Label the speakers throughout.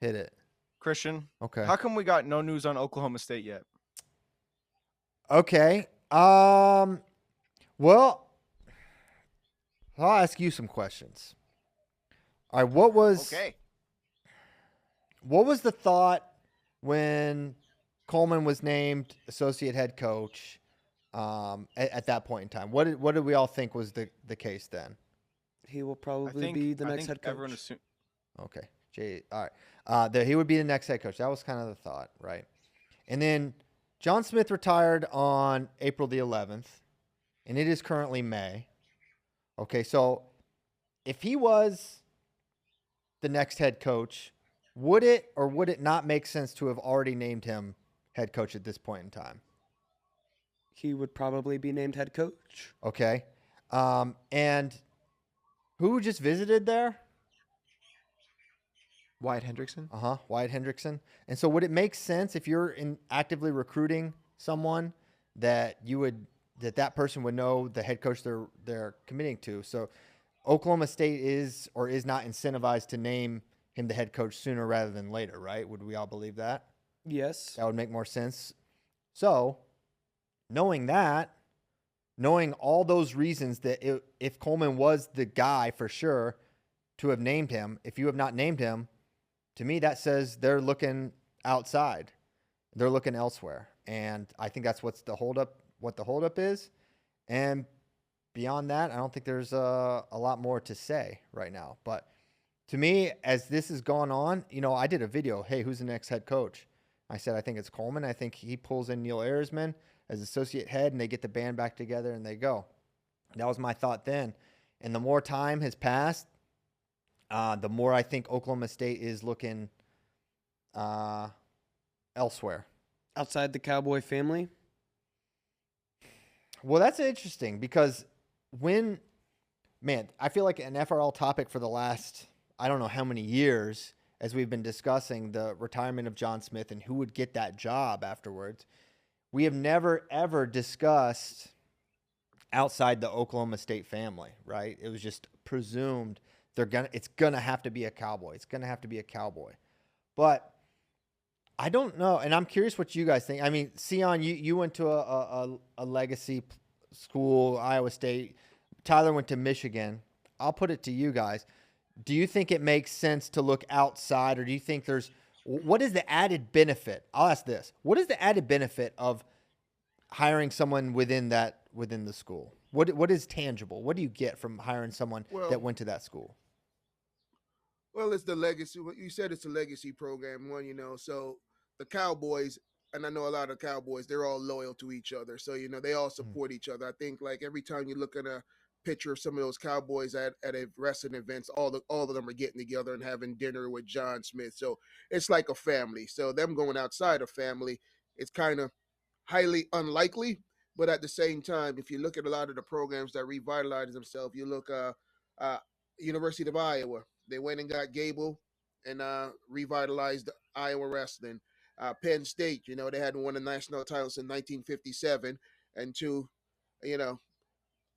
Speaker 1: Hit it.
Speaker 2: Christian.
Speaker 1: Okay.
Speaker 2: How come we got no news on Oklahoma State yet?
Speaker 1: Okay. Well, I'll ask you some questions. All right. What was the thought when Coleman was named associate head coach at that point in time? What did we all think was the case then?
Speaker 3: He will probably be the next head coach.
Speaker 2: Everyone assumed.
Speaker 1: Okay. All right. He would be the next head coach. That was kind of the thought, right? And then John Smith retired on April the 11th, and it is currently May. Okay, so if he was the next head coach, would it or would it not make sense to have already named him head coach at this point in time?
Speaker 3: He would probably be named head coach.
Speaker 1: Okay. And who just visited there?
Speaker 4: Wyatt Hendrickson.
Speaker 1: Wyatt Hendrickson. And so would it make sense if you're actively recruiting someone that that person would know the head coach they're committing to? So Oklahoma State is or is not incentivized to name him the head coach sooner rather than later, right? Would we all believe that?
Speaker 3: Yes.
Speaker 1: That would make more sense. So knowing all those reasons that if Coleman was the guy for sure to have named him, if you have not named him, to me, that says they're looking outside. They're looking elsewhere. And I think that's what the holdup is. And beyond that, I don't think there's a lot more to say right now. But to me, as this has gone on, I did a video, hey, who's the next head coach? I said, I think it's Coleman. I think he pulls in Neil Ayersman as associate head, and they get the band back together, and they go. That was my thought then. And the more time has passed, the more I think Oklahoma State is looking elsewhere.
Speaker 3: Outside the Cowboy family?
Speaker 1: Well, that's interesting because I feel like an FRL topic for the last, I don't know how many years, as we've been discussing the retirement of John Smith and who would get that job afterwards, we have never, ever discussed outside the Oklahoma State family, right? It was just presumed it's gonna have to be a Cowboy. It's gonna have to be a Cowboy. But I don't know, and I'm curious what you guys think. I mean, Sion, you went to a legacy school, Iowa State. Tyler went to Michigan. I'll put it to you guys. Do you think it makes sense to look outside, or do you think what is the added benefit? I'll ask this. What is the added benefit of hiring someone within the school? What is tangible? What do you get from hiring someone that went to that school?
Speaker 5: Well, it's the legacy. You said it's a legacy program, so the Cowboys, and I know a lot of Cowboys, they're all loyal to each other. So, they all support each other. I think like every time you look at a picture of some of those Cowboys at a wrestling events, all of them are getting together and having dinner with John Smith. So it's like a family. So them going outside of family, it's kind of highly unlikely. But at the same time, if you look at a lot of the programs that revitalize themselves, you look University of Iowa. They went and got Gable and revitalized Iowa wrestling. Penn State, they hadn't won a national title since 1957. And to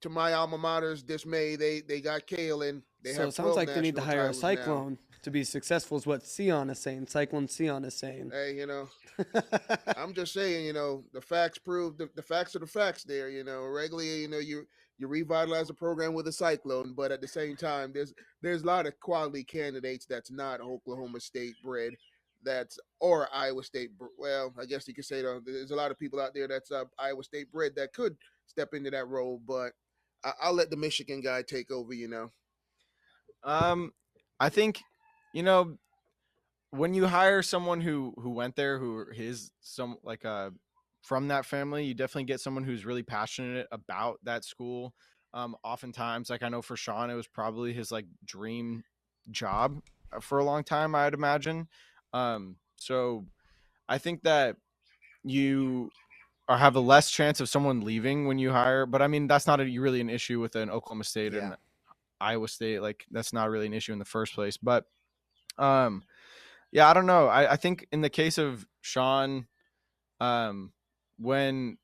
Speaker 5: my alma mater's dismay, they got Kale and they
Speaker 3: so
Speaker 5: have.
Speaker 3: It sounds like they need to hire a
Speaker 5: Cyclone
Speaker 3: now to be successful, is what Sion is saying. Cyclone Sion is saying.
Speaker 5: Hey, I'm just saying, the facts prove the facts are the facts there. Regularly, you revitalize the program with a Cyclone, but at the same time, there's a lot of quality candidates that's not Oklahoma State bred, or Iowa State. Well, I guess you could say there's a lot of people out there that's Iowa State bred that could step into that role, but I'll let the Michigan guy take over.
Speaker 2: I think, when you hire someone who went there, who is from that family, you definitely get someone who's really passionate about that school. Oftentimes, I know for Sean, it was probably his dream job for a long time, I'd imagine. So I think that you have a less chance of someone leaving when you hire, but I mean, that's not really an issue with an Oklahoma State and Iowa State. That's not really an issue in the first place, but, I don't know. I think in the case of Sean, when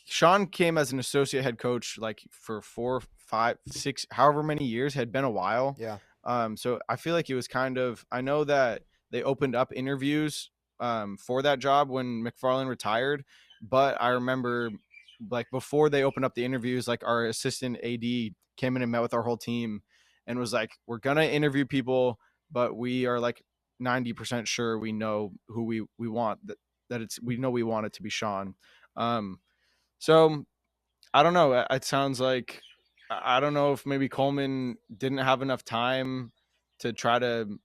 Speaker 2: Sean came as an associate head coach, for 4, 5, 6, however many years, had been a while.
Speaker 1: Yeah.
Speaker 2: So I feel like it was I know that they opened up interviews for that job when McFarland retired. But I remember, like, before they opened up the interviews, like, our assistant AD came in and met with our whole team and was like, we're going to interview people, but we are like 90% sure we know who we want, we know we want it to be Sean. So I don't know. It sounds like, I don't know if maybe Coleman didn't have enough time to try to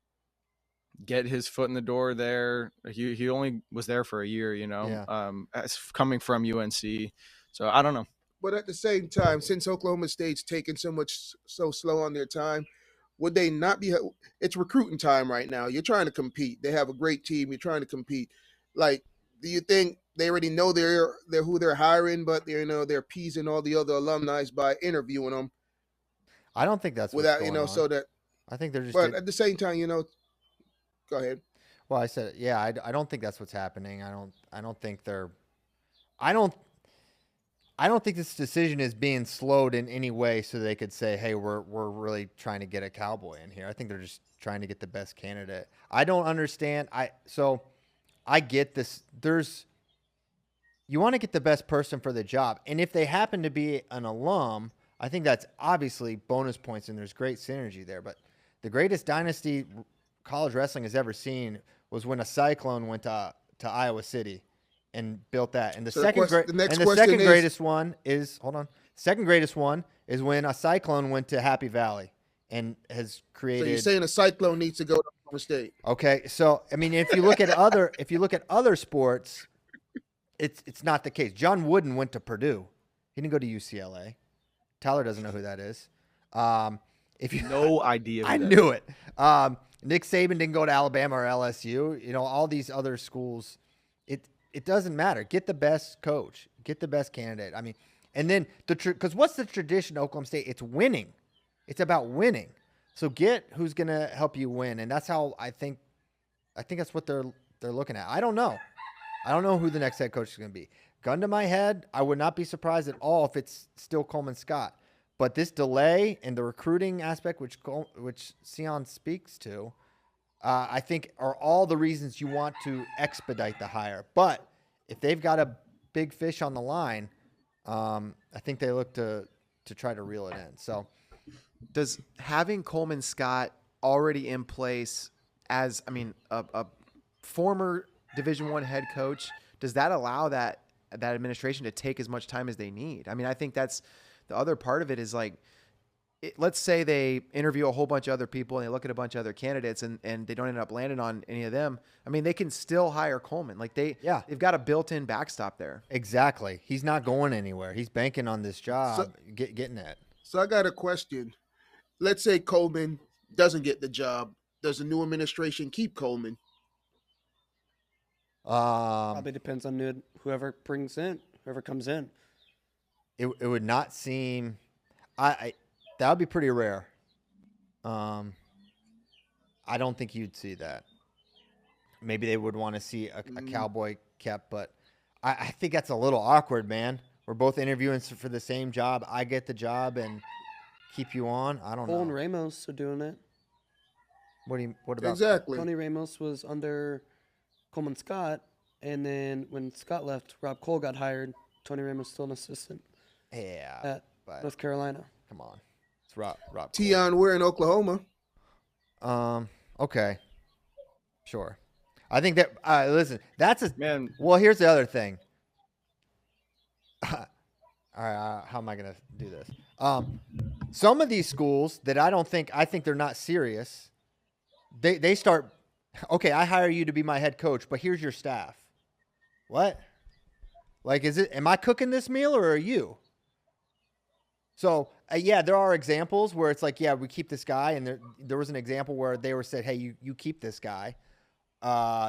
Speaker 2: get his foot in the door there. He only was there for a year,
Speaker 1: Yeah.
Speaker 2: as coming from UNC. So I don't know.
Speaker 5: But at the same time, since Oklahoma State's taking so slow on their time, would they not be? It's recruiting time right now. You're trying to compete. They have a great team. You're trying to compete. Like, do you think they already know they're who they're hiring, but they're appeasing all the other alumni by interviewing them
Speaker 1: I don't think that's what's
Speaker 5: without
Speaker 1: going on.
Speaker 5: so that.
Speaker 1: I think they're just.
Speaker 5: But at the same time, go ahead.
Speaker 1: Well, I said, yeah, I don't think that's what's happening. I don't think they're. I don't think this decision is being slowed in any way so they could say, hey, we're really trying to get a Cowboy in here. I think they're just trying to get the best candidate. I don't understand. So I get this. You want to get the best person for the job. And if they happen to be an alum, I think that's obviously bonus points and there's great synergy there. But the greatest dynasty college wrestling has ever seen was when a Cyclone went to Iowa City and built that. And the second greatest one is when a Cyclone went to Happy Valley and has created.
Speaker 5: So you're saying a Cyclone needs to go to Oklahoma State?
Speaker 1: Okay, so I mean, if you look at other sports, it's not the case. John Wooden went to Purdue. He didn't go to UCLA. Tyler doesn't know who that is.
Speaker 2: No idea.
Speaker 1: I knew it. Nick Saban didn't go to Alabama or LSU. All these other schools. It doesn't matter. Get the best coach. Get the best candidate. I mean, and then because what's the tradition of Oklahoma State? It's winning. It's about winning. So get who's going to help you win, and that's how I think that's what they're looking at. I don't know. I don't know who the next head coach is going to be. Gun to my head, I would not be surprised at all if it's still Coleman Scott. But this delay and the recruiting aspect, which Sion speaks to, I think are all the reasons you want to expedite the hire. But if they've got a big fish on the line, I think they look to try to reel it in. So,
Speaker 4: does having Coleman Scott already in place as, a former Division I head coach, does that allow that administration to take as much time as they need? I think that's the other part of it is like, let's say they interview a whole bunch of other people and they look at a bunch of other candidates and they don't end up landing on any of them. They can still hire Coleman. Like they've got a built-in backstop there.
Speaker 1: Exactly. He's not going anywhere. He's banking on this job, getting it.
Speaker 5: So I got a question. Let's say Coleman doesn't get the job. Does the new administration keep Coleman?
Speaker 3: Probably depends on whoever comes in.
Speaker 1: It would not seem. That would be pretty rare. I don't think you'd see that. Maybe they would want to see a Cowboy kept, but I think that's a little awkward, man. We're both interviewing for the same job. I get the job and keep you on. I don't know.
Speaker 3: Cole and Ramos are doing it.
Speaker 1: What about
Speaker 5: exactly?
Speaker 3: Tony Ramos was under Coleman Scott, and then when Scott left, Rob Cole got hired. Tony Ramos still an assistant.
Speaker 1: Yeah,
Speaker 3: at North Carolina.
Speaker 1: Come on. It's Rob.
Speaker 5: Tion, we're in Oklahoma.
Speaker 1: Okay. Sure. I think that listen, that's a
Speaker 2: man.
Speaker 1: Well, here's the other thing. All right, how am I going to do this? Some of these schools that I think they're not serious. They start, okay, I hire you to be my head coach, but here's your staff. What? Like, am I cooking this meal or are you? So, there are examples where it's like, we keep this guy. And there was an example where they were said, hey, you keep this guy.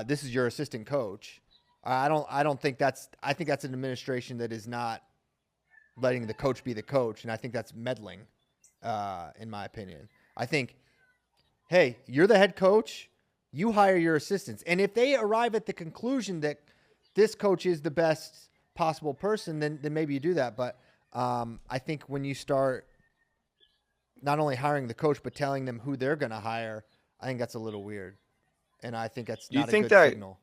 Speaker 1: This is your assistant coach. I think that's an administration that is not letting the coach be the coach. And I think that's meddling, in my opinion. I think, hey, you're the head coach. You hire your assistants. And if they arrive at the conclusion that this coach is the best possible person, then maybe you do that. But I think when you start not only hiring the coach, but telling them who they're going to hire, I think that's a little weird. and I think that's
Speaker 2: Do you
Speaker 1: not a
Speaker 2: think
Speaker 1: good
Speaker 2: that-
Speaker 1: signal.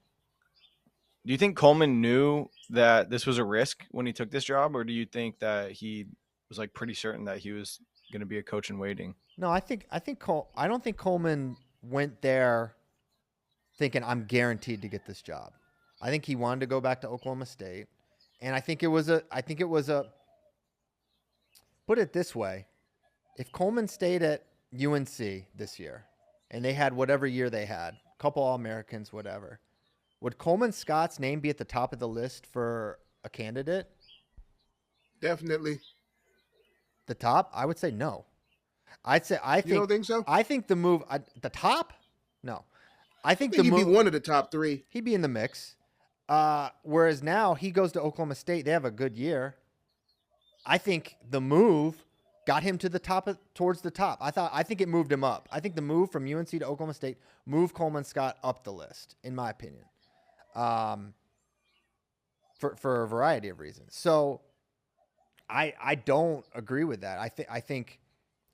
Speaker 2: Do you think Coleman knew that this was a risk when he took this job, or do you think that he was like pretty certain that he was going to be a coach in waiting?
Speaker 1: No, I don't think Coleman went there thinking I'm guaranteed to get this job. I think he wanted to go back to Oklahoma State, and I think it was a put it this way, if Coleman stayed at UNC this year and they had whatever year they had, couple All-Americans, whatever, would Coleman Scott's name be at the top of the list for a candidate?
Speaker 5: Definitely.
Speaker 1: The top? I would say no. I
Speaker 5: You don't think so?
Speaker 1: I think the move the top? No. I think
Speaker 5: I think
Speaker 1: the
Speaker 5: he'd
Speaker 1: move
Speaker 5: be one of the top 3.
Speaker 1: he'd be in the mix. Whereas now he goes to Oklahoma State. They have a good year. I think the move got him to the top towards the top. I think it moved him up. I think the move from UNC to Oklahoma State moved Coleman Scott up the list, in my opinion. For a variety of reasons. So I don't agree with that. I think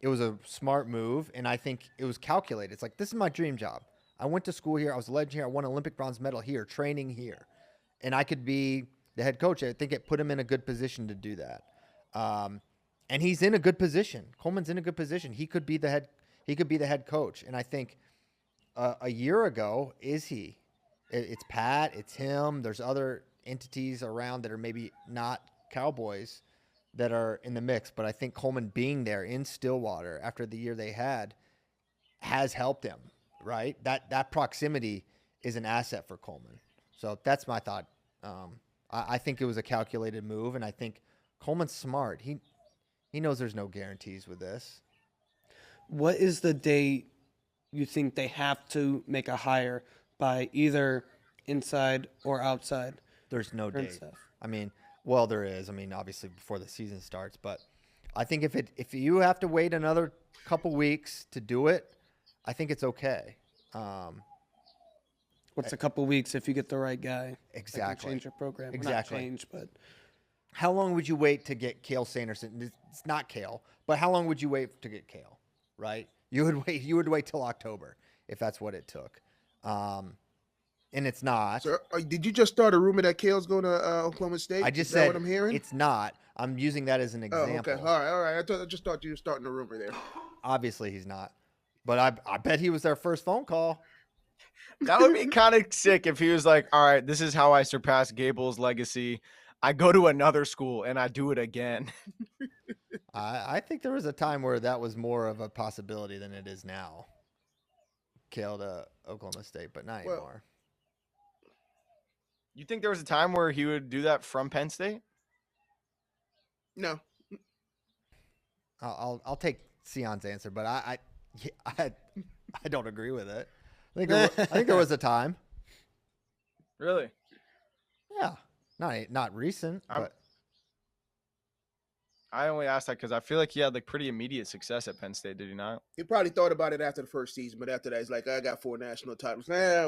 Speaker 1: it was a smart move, and I think it was calculated. It's like, this is my dream job. I went to school here. I was a legend here. I won an Olympic bronze medal here, training here. And I could be the head coach. I think it put him in a good position to do that. And he's in a good position. Coleman's in a good position. He could be the head coach. And I think a year ago, is he? It's Pat, it's him. There's other entities around that are maybe not Cowboys that are in the mix. But I think Coleman being there in Stillwater after the year they had has helped him, right? That proximity is an asset for Coleman. So that's my thought. I think it was a calculated move, and I think Coleman's smart. He knows there's no guarantees with this.
Speaker 3: What is the date you think they have to make a hire by, either inside or outside?
Speaker 1: There's no
Speaker 3: Current
Speaker 1: date.
Speaker 3: stuff.
Speaker 1: I mean, well, there is. I mean, obviously before the season starts, but I think if you have to wait another couple weeks to do it, I think it's okay.
Speaker 3: What's a couple weeks if you get the right guy?
Speaker 1: Exactly.
Speaker 3: That can change your program. Well,
Speaker 1: Exactly.
Speaker 3: not change, but
Speaker 1: How long would you wait to get Cale Sanderson? It's not Cale, but how long would you wait to get Cale? Right? You would wait till October if that's what it took. And it's not.
Speaker 5: So, did you just start a rumor that Kale's going to Oklahoma State?
Speaker 1: I just
Speaker 5: Is that
Speaker 1: said
Speaker 5: what I'm hearing?
Speaker 1: it's not. I'm using that as an
Speaker 5: Oh,
Speaker 1: example.
Speaker 5: okay. All right. I just thought you were starting a rumor there.
Speaker 1: Obviously, he's not. But I bet he was their first phone call.
Speaker 2: That would be kind of sick if he was like, all right, this is how I surpass Gable's legacy. I go to another school and I do it again.
Speaker 1: I think there was a time where that was more of a possibility than it is now. Cale to Oklahoma State, but not
Speaker 5: Well-
Speaker 1: anymore.
Speaker 2: You think there was a time where he would do that from Penn State?
Speaker 5: No.
Speaker 1: I'll take Sion's answer, but I don't agree with it. I think there was a time.
Speaker 2: Really?
Speaker 1: Yeah, not recent, but
Speaker 2: I only asked that because I feel like he had like pretty immediate success at Penn State, did he not?
Speaker 5: He probably thought about it after the first season, but after that, he's like, I got 4 national titles.
Speaker 1: yeah,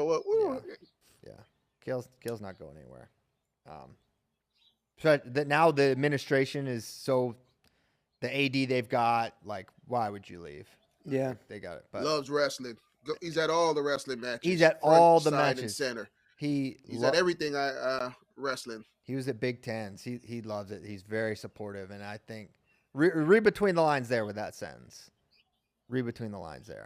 Speaker 1: Cale's not going anywhere. So now the administration is so the AD they've got. Like, why would you leave?
Speaker 3: yeah.
Speaker 1: They got it, but
Speaker 5: Loves wrestling. He's at all the wrestling matches.
Speaker 1: He's at
Speaker 5: front,
Speaker 1: all the
Speaker 5: side, and
Speaker 1: matches.
Speaker 5: center.
Speaker 1: he's
Speaker 5: He's at everything wrestling.
Speaker 1: He was at Big Tens. He loves it. He's very supportive, and I think read between the lines there with that sentence. Read between the lines there.